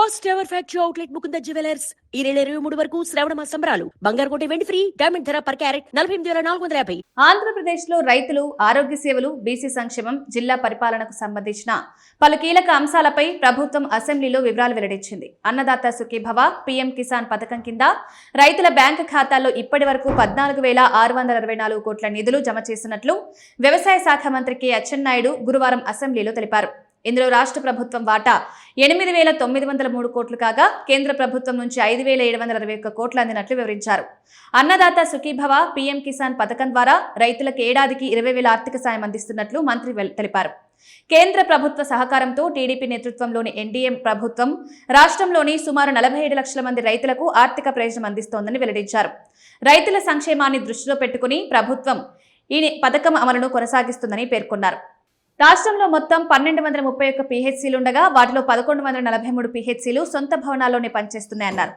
First ever factory outlet Mukunda jewellers ఈ నెల 23 వరకు శ్రావణ మాస సంబరాలు. బంగారు కొంటే వెండి ఫ్రీ. డైమండ్ ధర పర్ క్యారెట్ 48,450. ఆంధ్రప్రదేశ్ లో రైతులు, ఆరోగ్య సేవలు, బీసీ సంక్షేమం, జిల్లా పరిపాలనకు సంబంధించిన పలు కీలక అంశాలపై ప్రభుత్వం అసెంబ్లీలో వివరాలు వెల్లడించింది. అన్నదాత సుఖీభవ, పీఎం కిసాన్ పథకం కింద రైతుల బ్యాంకు ఖాతాల్లో ఇప్పటి వరకు 14,624 కోట్ల నిధులు జమ చేసినట్లు వ్యవసాయ శాఖ మంత్రి కె అచ్చెన్నాయుడు గురువారం అసెంబ్లీలో తెలిపారు. ఇందులో రాష్ట్ర ప్రభుత్వం వాటా 8,903 కోట్లు కాగా కేంద్ర ప్రభుత్వం నుంచి 5,721 కోట్లు అందినట్లు వివరించారు. అన్నదాత సుఖీభవ, పీఎం కిసాన్ పథకం ద్వారా రైతులకు ఏడాదికి 20,000 ఆర్థిక సాయం అందిస్తున్నట్లు మంత్రి తెలిపారు. కేంద్ర ప్రభుత్వ సహకారంతో టీడీపీ నేతృత్వంలోని ఎన్డీఏ ప్రభుత్వం రాష్ట్రంలోని సుమారు 47 లక్షల మంది రైతులకు ఆర్థిక ప్రయోజనం అందిస్తోందని వెల్లడించారు. రైతుల సంక్షేమాన్ని దృష్టిలో పెట్టుకుని ప్రభుత్వం ఈ పథకం అమలును కొనసాగిస్తుందని పేర్కొన్నారు. రాష్ట్రంలో మొత్తం 1,231 పీహెచ్సీలుండగా వాటిలో 1,143 పీహెచ్సీలు సొంత భవనాల్లోనే పనిచేస్తున్నాయన్నారు.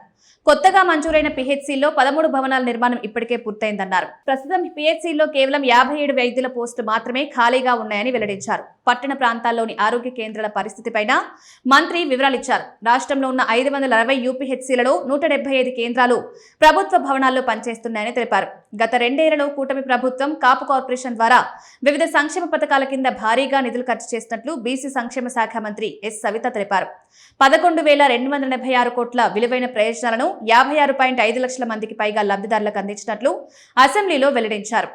కొత్తగా మంజూరైన పీహెచ్సీల్లో 13 భవనాల నిర్మాణం ఇప్పటికే పూర్తయిందన్నారు. ప్రస్తుతం పీహెచ్సీల్లో కేవలం 57 వైద్యుల పోస్టులు మాత్రమే ఖాళీగా ఉన్నాయని వెల్లడించారు. పట్టణ ప్రాంతాల్లోని ఆరోగ్య కేంద్రాల పరిస్థితిపైన మంత్రి వివరాలిచ్చారు. రాష్ట్రంలో ఉన్న 560 యూపీహెచ్సీలలో 175 కేంద్రాలు ప్రభుత్వ భవనాల్లో పనిచేస్తున్నాయని తెలిపారు. గత 2 ఏళ్లలో కూటమి ప్రభుత్వం కాపు కార్పొరేషన్ ద్వారా వివిధ సంక్షేమ పథకాల కింద భారీగా నిధులు ఖర్చు చేసినట్లు బీసీ సంక్షేమ శాఖ మంత్రి ఎస్ సవిత తెలిపారు. 11,286 కోట్ల విలువైన ప్రయోజనాలను 56.5 లక్షల మందికి పైగా లబ్ధిదారులకు అందించినట్లు అసెంబ్లీలో వెల్లడించారు.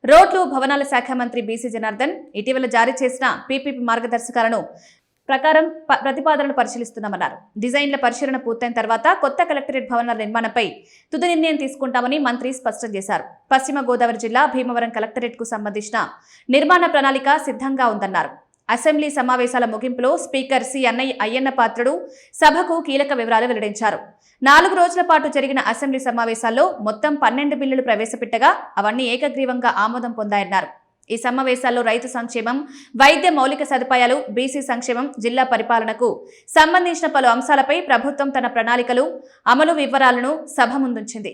రోడ్లు, భవనాల శాఖ మంత్రి బీసీ జనార్దన్ ఇటీవల జారీ చేసిన పీపీపీ మార్గదర్శకాలను ప్రకారం ప్రతిపాదనలు పరిశీలిస్తున్నామన్నారు. డిజైన్ల పరిశీలన పూర్తయిన తర్వాత కొత్త కలెక్టరేట్ భవనాల నిర్మాణంపై తుది నిర్ణయం తీసుకుంటామని మంత్రి స్పష్టం చేశారు. పశ్చిమ గోదావరి జిల్లా భీమవరం కలెక్టరేట్ కు సంబంధించిన నిర్మాణ ప్రణాళిక సిద్ధంగా ఉందన్నారు. అసెంబ్లీ సమావేశాల ముగింపులో స్పీకర్ సి అయ్యన్న పాత్రుడు సభకు కీలక వివరాలు వెల్లడించారు. 4 రోజుల పాటు జరిగిన అసెంబ్లీ సమావేశాల్లో మొత్తం 12 బిల్లులు ప్రవేశపెట్టగా అవన్నీ ఏకగ్రీవంగా ఆమోదం పొందాయన్నారు. ఈ సమావేశాల్లో రైతు సంక్షేమం, వైద్య మౌలిక సదుపాయాలు, బీసీ సంక్షేమం, జిల్లా పరిపాలనకు సంబంధించిన పలు అంశాలపై ప్రభుత్వం తన ప్రణాళికలు, అమలు వివరాలను సభ ముందుంచింది.